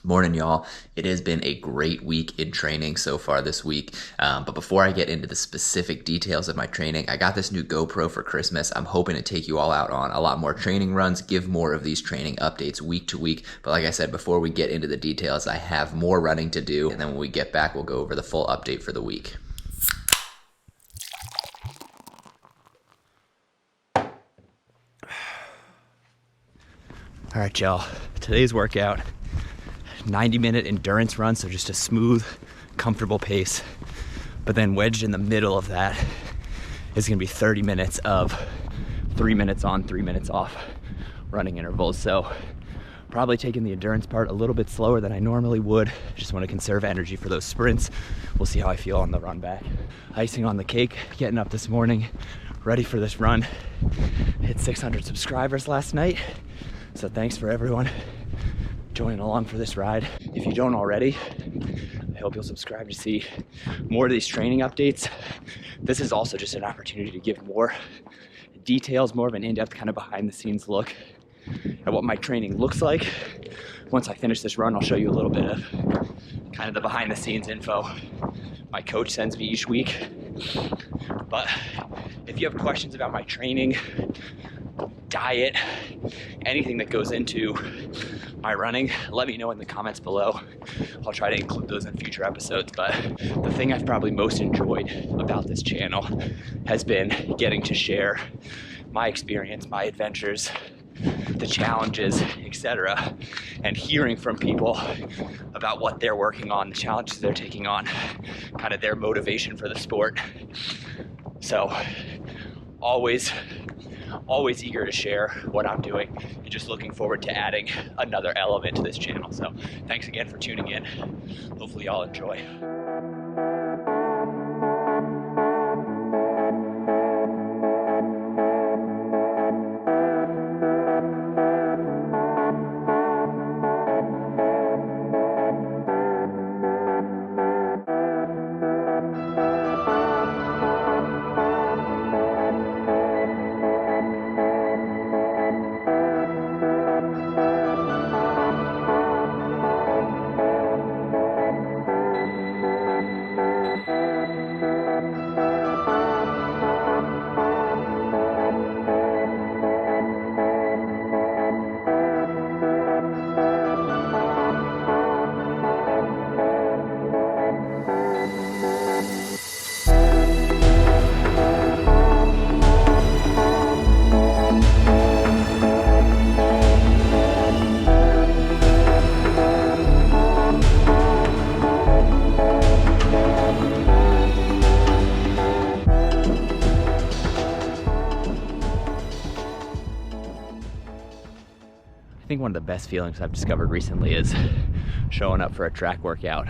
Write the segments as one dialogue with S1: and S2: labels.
S1: Morning, y'all. It has been a great week in training so far this week. But before I get into the specific details of my training, I got this new GoPro for Christmas. I'm hoping to take you all out on a lot more training runs, give more of these training updates week to week. But like I said, before we get into the details, I have more running to do. And then when we get back, we'll go over the full update for the week.
S2: All right, y'all. Today's workout, 90-minute endurance run, so just a smooth, comfortable pace. But then wedged in the middle of that is gonna be 30 minutes of 3 minutes on, 3 minutes off running intervals. So probably taking the endurance part a little bit slower than I normally would. Just wanna conserve energy for those sprints. We'll see how I feel on the run back. Icing on the cake, getting up this morning, ready for this run. Hit 600 subscribers last night. So thanks for everyone joining along for this ride. If you don't already, I hope you'll subscribe to see more of these training updates. This is also just an opportunity to give more details, more of an in-depth kind of behind the scenes look at what my training looks like. Once I finish this run, I'll show you a little bit of kind of the behind the scenes info my coach sends me each week. But if you have questions about my training, diet, anything that goes into my running, let me know in the comments below. I'll try to include those in future episodes. But the thing I've probably most enjoyed about this channel has been getting to share my experience, my adventures, the challenges, etc., and hearing from people about what they're working on, the challenges they're taking on, kind of their motivation for the sport. So always eager to share what I'm doing and just looking forward to adding another element to this channel. So thanks again for tuning in. Hopefully y'all enjoy. I think one of the best feelings I've discovered recently is showing up for a track workout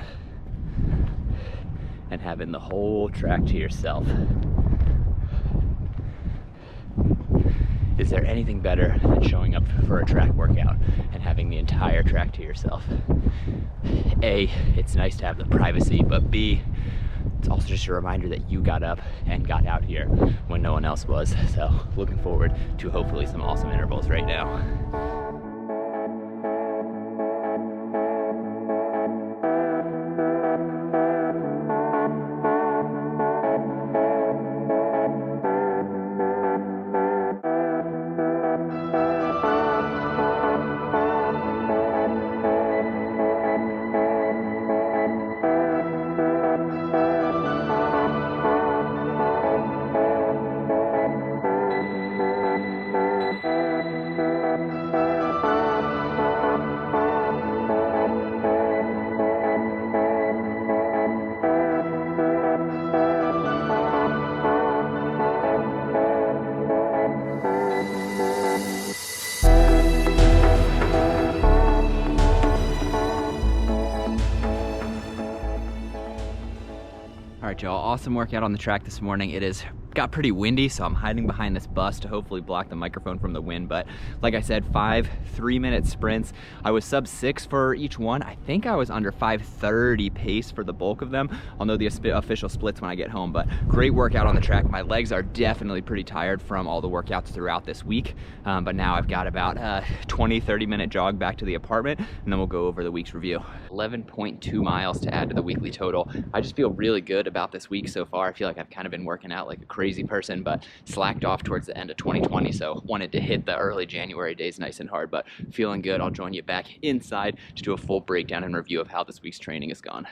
S2: and having the whole track to yourself. Is there anything better than showing up for a track workout and having the entire track to yourself? A, it's nice to have the privacy, but B, it's also just a reminder that you got up and got out here when no one else was. So looking forward to hopefully some awesome intervals right now. All right, y'all, awesome workout on the track this morning. It is got pretty windy, so I'm hiding behind this bus to hopefully block the microphone from the wind. But like I said, 5 3-minute sprints. I was sub 6 for each one. I think I was under 5:30 pace for the bulk of them. I'll know the official splits when I get home, but great workout on the track. My legs are definitely pretty tired from all the workouts throughout this week, but now I've got about a 20-30 minute jog back to the apartment, and then we'll go over the week's review. 11.2 miles to add to the weekly total. I just feel really good about this week so far. I feel like I've kind of been working out like a crazy person, but slacked off towards the end of 2020, so wanted to hit the early January days nice and hard, but feeling good. I'll join you back inside to do a full breakdown and review of how this week's training has gone.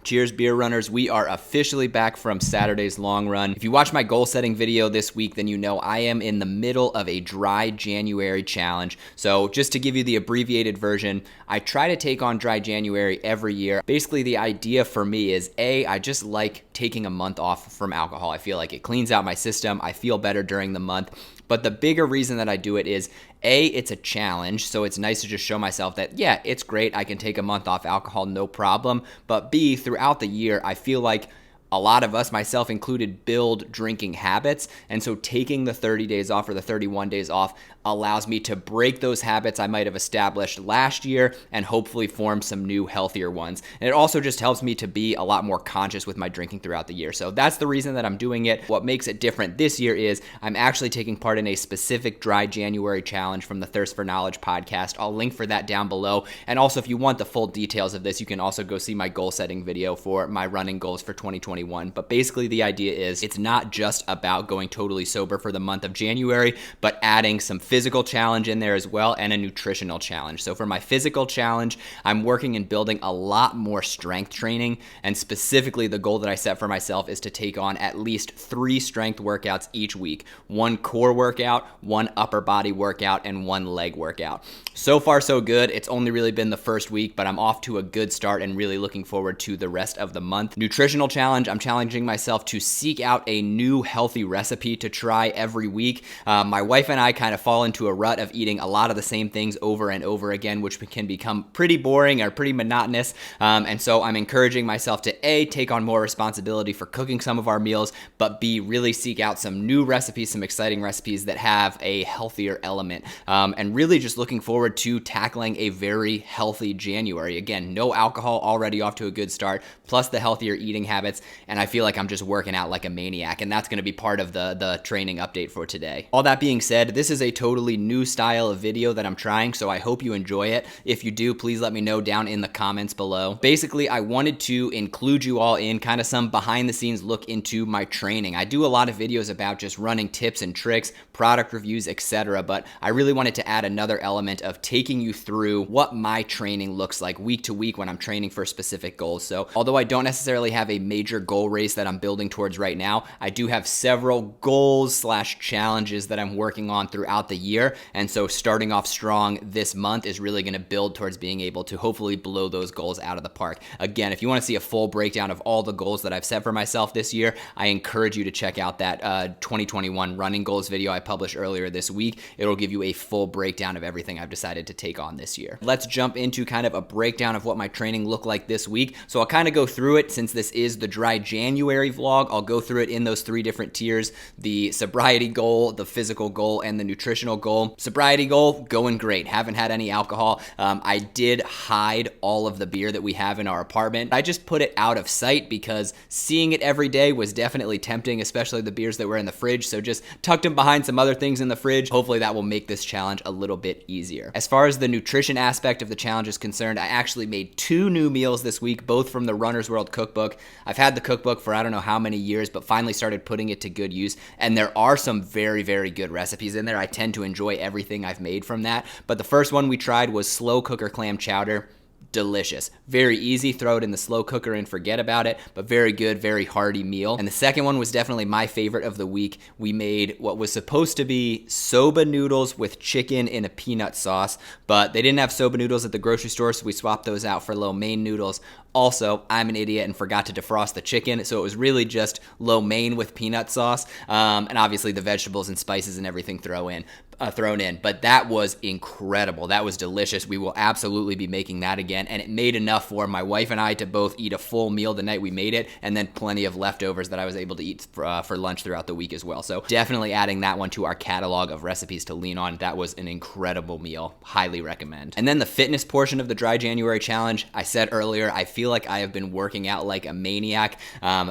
S2: Cheers, beer runners. We are officially back from Saturday's long run. If you watch my goal setting video this week, then you know I am in the middle of a dry January challenge. So just to give you the abbreviated version, I try to take on dry January every year. Basically, the idea for me is I just like taking a month off from alcohol. I feel like it cleans out my system. I feel better during the month. But the bigger reason that I do it is it's a challenge, so it's nice to just show myself that, yeah, it's great, I can take a month off alcohol, no problem. But B, throughout the year, I feel like a lot of us, myself included, build drinking habits. And so taking the 30 days off or the 31 days off allows me to break those habits I might have established last year and hopefully form some new, healthier ones. And it also just helps me to be a lot more conscious with my drinking throughout the year. So that's the reason that I'm doing it. What makes it different this year is I'm actually taking part in a specific dry January challenge from the Thirst for Knowledge podcast. I'll link for that down below. And also, if you want the full details of this, you can also go see my goal setting video for my running goals for 2021. But basically the idea is it's not just about going totally sober for the month of January, but adding some physical challenge in there as well and a nutritional challenge. So for my physical challenge, I'm working and building a lot more strength training, and specifically the goal that I set for myself is to take on at least 3 strength workouts each week. 1 core workout, 1 upper body workout, and 1 leg workout. So far so good. It's only really been the first week, but I'm off to a good start and really looking forward to the rest of the month. Nutritional challenge, I'm challenging myself to seek out a new healthy recipe to try every week. My wife and I kind of fall into a rut of eating a lot of the same things over and over again, which can become pretty boring or pretty monotonous. And so I'm encouraging myself to A, take on more responsibility for cooking some of our meals, but B, really seek out some new recipes, some exciting recipes that have a healthier element. And really just looking forward to tackling a very healthy January. Again, no alcohol, already off to a good start, plus the healthier eating habits. And I feel like I'm just working out like a maniac, and that's going to be part of the training update for today. All that being said, this is a totally new style of video that I'm trying, so I hope you enjoy it. If you do, please let me know down in the comments below. Basically, I wanted to include you all in kind of some behind the scenes look into my training. I do a lot of videos about just running tips and tricks, product reviews, etc., but I really wanted to add another element of taking you through what my training looks like week to week when I'm training for specific goals. So although I don't necessarily have a major goal race that I'm building towards right now, I do have several goals / challenges that I'm working on throughout the year. And so starting off strong this month is really going to build towards being able to hopefully blow those goals out of the park. Again, if you want to see a full breakdown of all the goals that I've set for myself this year, I encourage you to check out that 2021 running goals video I published earlier this week. It'll give you a full breakdown of everything I've decided to take on this year. Let's jump into kind of a breakdown of what my training looked like this week. So I'll kind of go through it since this is the dry January vlog. I'll go through it in those 3 different tiers: the sobriety goal, the physical goal, and the nutritional goal. Sobriety goal, going great. Haven't had any alcohol. I did hide all of the beer that we have in our apartment. I just put it out of sight because seeing it every day was definitely tempting, especially the beers that were in the fridge. So just tucked them behind some other things in the fridge. Hopefully that will make this challenge a little bit easier. As far as the nutrition aspect of the challenge is concerned, I actually made 2 new meals this week, both from the Runner's World cookbook. I've had the cookbook for I don't know how many years, but finally started putting it to good use. And there are some very, very good recipes in there. I tend to enjoy everything I've made from that. But the first one we tried was slow cooker clam chowder. Delicious. Very easy, throw it in the slow cooker and forget about it, but very good, very hearty meal. And the second one was definitely my favorite of the week. We made what was supposed to be soba noodles with chicken in a peanut sauce, but they didn't have soba noodles at the grocery store, so we swapped those out for lo mein noodles. Also, I'm an idiot and forgot to defrost the chicken, so it was really just lo mein with peanut sauce, and obviously the vegetables and spices and everything throw in. thrown in, but that was incredible. That was delicious. We will absolutely be making that again, and it made enough for my wife and I to both eat a full meal the night we made it, and then plenty of leftovers that I was able to eat for lunch throughout the week as well. So definitely adding that one to our catalog of recipes to lean on. That was an incredible meal. Highly recommend. And then the fitness portion of the Dry January Challenge, I said earlier, I feel like I have been working out like a maniac.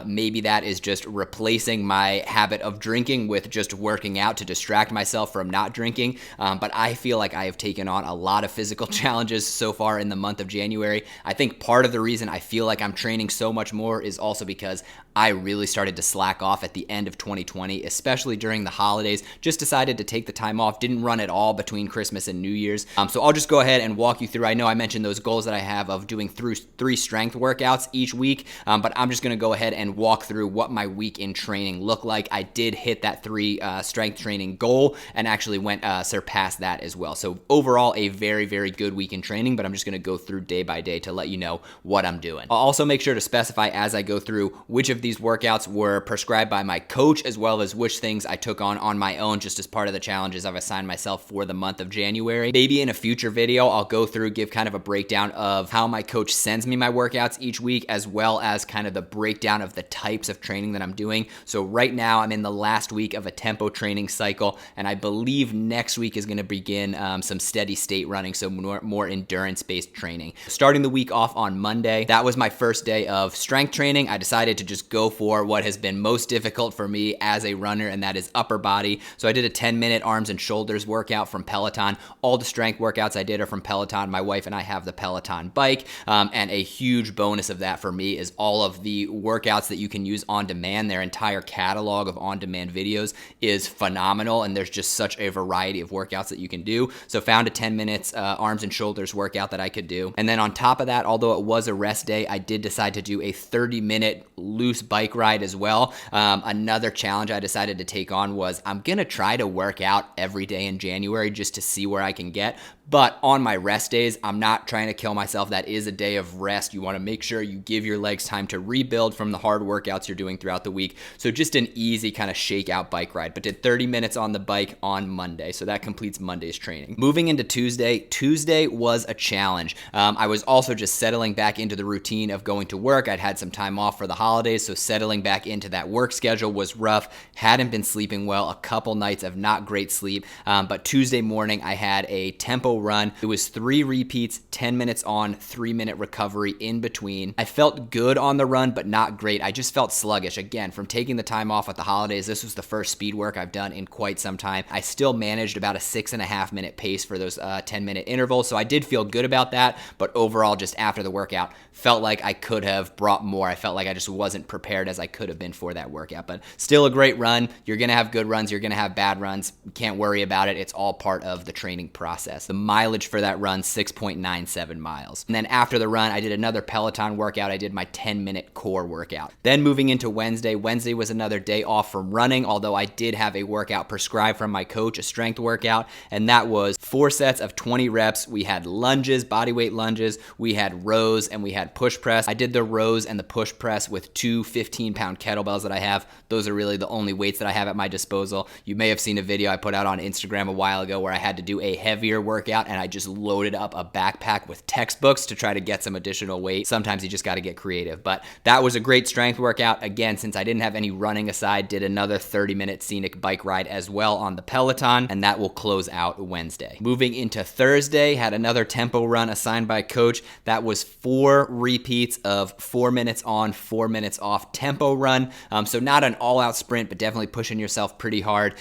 S2: Maybe that is just replacing my habit of drinking with just working out to distract myself from not drinking. But I feel like I have taken on a lot of physical challenges so far in the month of January. I think part of the reason I feel like I'm training so much more is also because I really started to slack off at the end of 2020, especially during the holidays. Just decided to take the time off, didn't run at all between Christmas and New Year's. So I'll just go ahead and walk you through. I know I mentioned those goals that I have of doing three strength workouts each week, but I'm just going to go ahead and walk through what my week in training looked like. I did hit that 3 strength training goal and actually went surpassed that as well. So overall, a very, very good week in training, but I'm just going to go through day by day to let you know what I'm doing. I'll also make sure to specify as I go through which of these workouts were prescribed by my coach, as well as which things I took on my own just as part of the challenges I've assigned myself for the month of January. Maybe in a future video, I'll go through, give kind of a breakdown of how my coach sends me my workouts each week, as well as kind of the breakdown of the types of training that I'm doing. So right now I'm in the last week of a tempo training cycle, and I believe next week is going to begin some steady state running, so more endurance-based training. Starting the week off on Monday, that was my first day of strength training. I decided to just go for what has been most difficult for me as a runner, and that is upper body. So I did a 10-minute arms and shoulders workout from Peloton. All the strength workouts I did are from Peloton. My wife and I have the Peloton bike, and a huge bonus of that for me is all of the workouts that you can use on demand. Their entire catalog of on-demand videos is phenomenal, and there's just such a variety of workouts that you can do. So found a 10 minutes arms and shoulders workout that I could do. And then on top of that, although it was a rest day, I did decide to do a 30-minute loose bike ride as well. Another challenge I decided to take on was I'm gonna try to work out every day in January just to see where I can get. But on my rest days, I'm not trying to kill myself. That is a day of rest. You want to make sure you give your legs time to rebuild from the hard workouts you're doing throughout the week. So just an easy kind of shakeout bike ride, but did 30 minutes on the bike on Monday. So that completes Monday's training. Moving into Tuesday, Tuesday was a challenge. I was also just settling back into the routine of going to work. I'd had some time off for the holidays, so settling back into that work schedule was rough. Hadn't been sleeping well, a couple nights of not great sleep. But Tuesday morning, I had a tempo run. It was 3 repeats, 10 minutes on, 3-minute recovery in between. I felt good on the run, but not great. I just felt sluggish. Again, from taking the time off at the holidays, this was the first speed work I've done in quite some time. I still managed about a 6.5-minute pace for those 10-minute intervals, so I did feel good about that, but overall, just after the workout, felt like I could have brought more. I felt like I just wasn't prepared as I could have been for that workout, but still a great run. You're gonna have good runs, you're gonna have bad runs. Can't worry about it. It's all part of the training process. The mileage for that run, 6.97 miles. And then after the run, I did another Peloton workout. I did my 10-minute core workout. Then moving into Wednesday, Wednesday was another day off from running, although I did have a workout prescribed from my coach, a strength workout, and that was 4 sets of 20 reps. We had lunges, bodyweight lunges, we had rows, and we had push press. I did the rows and the push press with 2 15-pound kettlebells that I have. Those are really the only weights that I have at my disposal. You may have seen a video I put out on Instagram a while ago where I had to do a heavier workout and I just loaded up a backpack with textbooks to try to get some additional weight. Sometimes you just got to get creative, but that was a great strength workout. Again, since I didn't have any running aside, did another 30-minute scenic bike ride as well on the Peloton, and that will close out Wednesday. Moving into Thursday, had another tempo run assigned by coach. That was 4 repeats of 4 minutes on, 4 minutes off tempo run. So not an all-out sprint, but definitely pushing yourself pretty hard.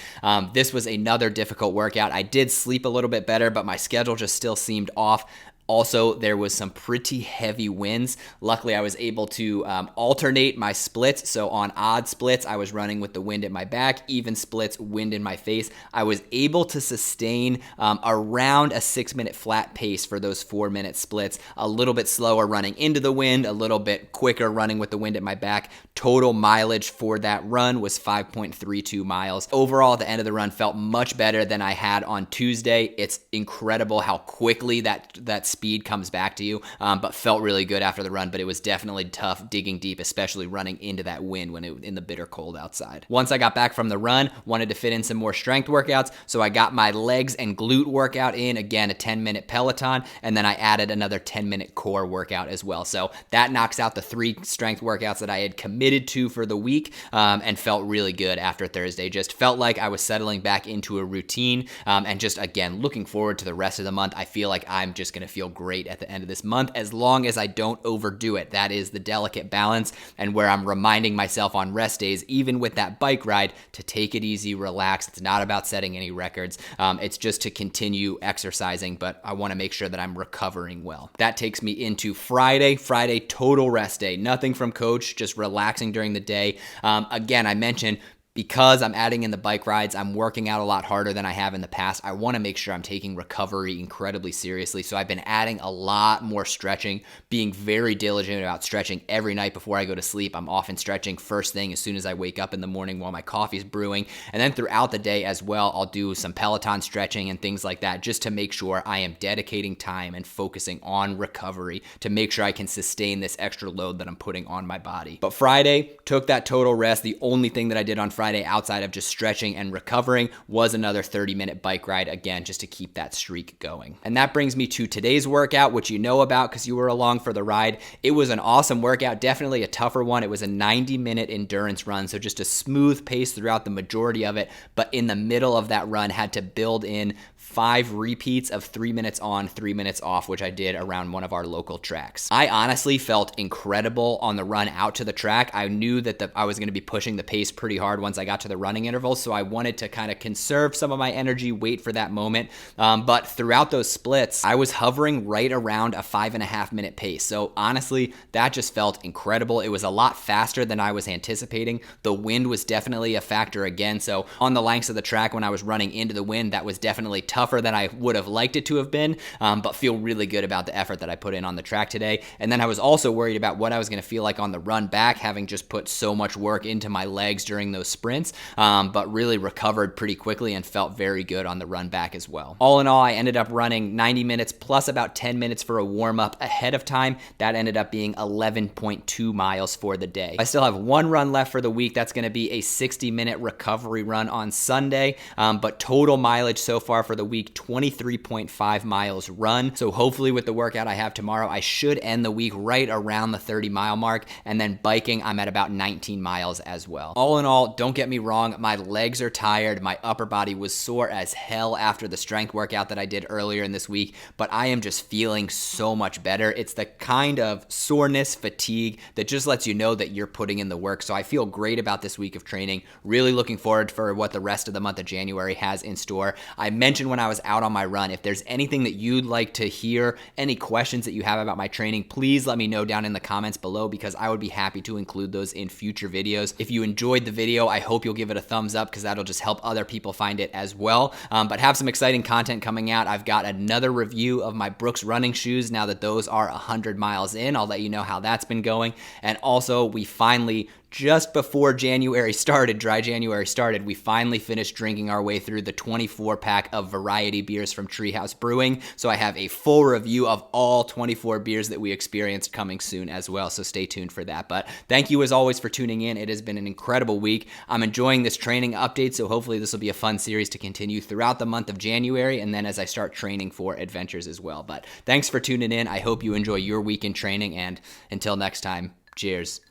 S2: This was another difficult workout. I did sleep a little bit better, but my schedule just still seemed off. Also, there was some pretty heavy winds. Luckily, I was able to alternate my splits. So on odd splits, I was running with the wind at my back. Even splits, wind in my face. I was able to sustain around a 6-minute flat pace for those 4-minute splits. A little bit slower running into the wind, a little bit quicker running with the wind at my back. Total mileage for that run was 5.32 miles. Overall, at the end of the run, felt much better than I had on Tuesday. It's incredible how quickly that speed
S3: speed comes back to you, but felt really good after the run. But it was definitely tough digging deep, especially running into that wind when it in the bitter cold outside. Once I got back from the run, wanted to fit in some more strength workouts, so I got my legs and glute workout in, again, a 10-minute Peloton, and then I added another 10-minute core workout as well. So that knocks out the 3 strength workouts that I had committed to for the week, and felt really good after Thursday. Just felt like I was settling back into a routine, and just, again, looking forward to the rest of the month. I feel like I'm just going to feel great at the end of this month, as long as I don't overdo it. That is the delicate balance, and where I'm reminding myself on rest days, even with that bike ride, to take it easy, relax. It's not about setting any records. It's just to continue exercising, but I want to make sure that I'm recovering well. That takes me into Friday. Friday, total rest day. Nothing from coach, just relaxing during the day. Again, I mentioned, because I'm adding in the bike rides, I'm working out a lot harder than I have in the past. I want to make sure I'm taking recovery incredibly seriously. So I've been adding a lot more stretching, being very diligent about stretching every night before I go to sleep. I'm often stretching first thing as soon as I wake up in the morning while my coffee's brewing. And then throughout the day as well, I'll do some Peloton stretching and things like that, just to make sure I am dedicating time and focusing on recovery to make sure I can sustain this extra load that I'm putting on my body. But Friday, took that total rest. The only thing that I did on Friday outside of just stretching and recovering was another 30-minute bike ride, again, just to keep that streak going. And that brings me to today's workout, which you know about because you were along for the ride. It was an awesome workout, definitely a tougher one. It was a 90-minute endurance run, so just a smooth pace throughout the majority of it, but in the middle of that run had to build in 5 repeats of 3 minutes on, 3 minutes off, which I did around one of our local tracks. I honestly felt incredible on the run out to the track. I knew that I was going to be pushing the pace pretty hard once I got to the running interval, so I wanted to kind of conserve some of my energy, wait for that moment. But throughout those splits, I was hovering right around a 5.5 minute pace. So honestly, that just felt incredible. It was a lot faster than I was anticipating. The wind was definitely a factor again. So on the lengths of the track, when I was running into the wind, that was definitely tougher than I would have liked it to have been, but feel really good about the effort that I put in on the track today. And then I was also worried about what I was going to feel like on the run back, having just put so much work into my legs during those sprints, but really recovered pretty quickly and felt very good on the run back as well. All in all, I ended up running 90 minutes plus about 10 minutes for a warm-up ahead of time. That ended up being 11.2 miles for the day. I still have one run left for the week. That's going to be a 60-minute recovery run on Sunday, but total mileage so far for the week, 23.5 miles run. So hopefully with the workout I have tomorrow, I should end the week right around the 30-mile mark. And then biking, I'm at about 19 miles as well. All in all, don't get me wrong, my legs are tired. My upper body was sore as hell after the strength workout that I did earlier in this week, but I am just feeling so much better. It's the kind of soreness, fatigue that just lets you know that you're putting in the work. So I feel great about this week of training. Really looking forward for what the rest of the month of January has in store. I mentioned when I was out on my run, if there's anything that you'd like to hear, any questions that you have about my training, please let me know down in the comments below, because I would be happy to include those in future videos. If you enjoyed the video, I hope you'll give it a thumbs up, because that'll just help other people find it as well. But have some exciting content coming out. I've got another review of my Brooks running shoes now that those are 100 miles in. I'll let you know how that's been going. And also, we finally, just before January started, dry January started, we finally finished drinking our way through the 24-pack of variety beers from Treehouse Brewing. So I have a full review of all 24 beers that we experienced coming soon as well. So stay tuned for that. But thank you as always for tuning in. It has been an incredible week. I'm enjoying this training update, so hopefully this will be a fun series to continue throughout the month of January, and then as I start training for adventures as well. But thanks for tuning in. I hope you enjoy your week in training, and until next time, cheers.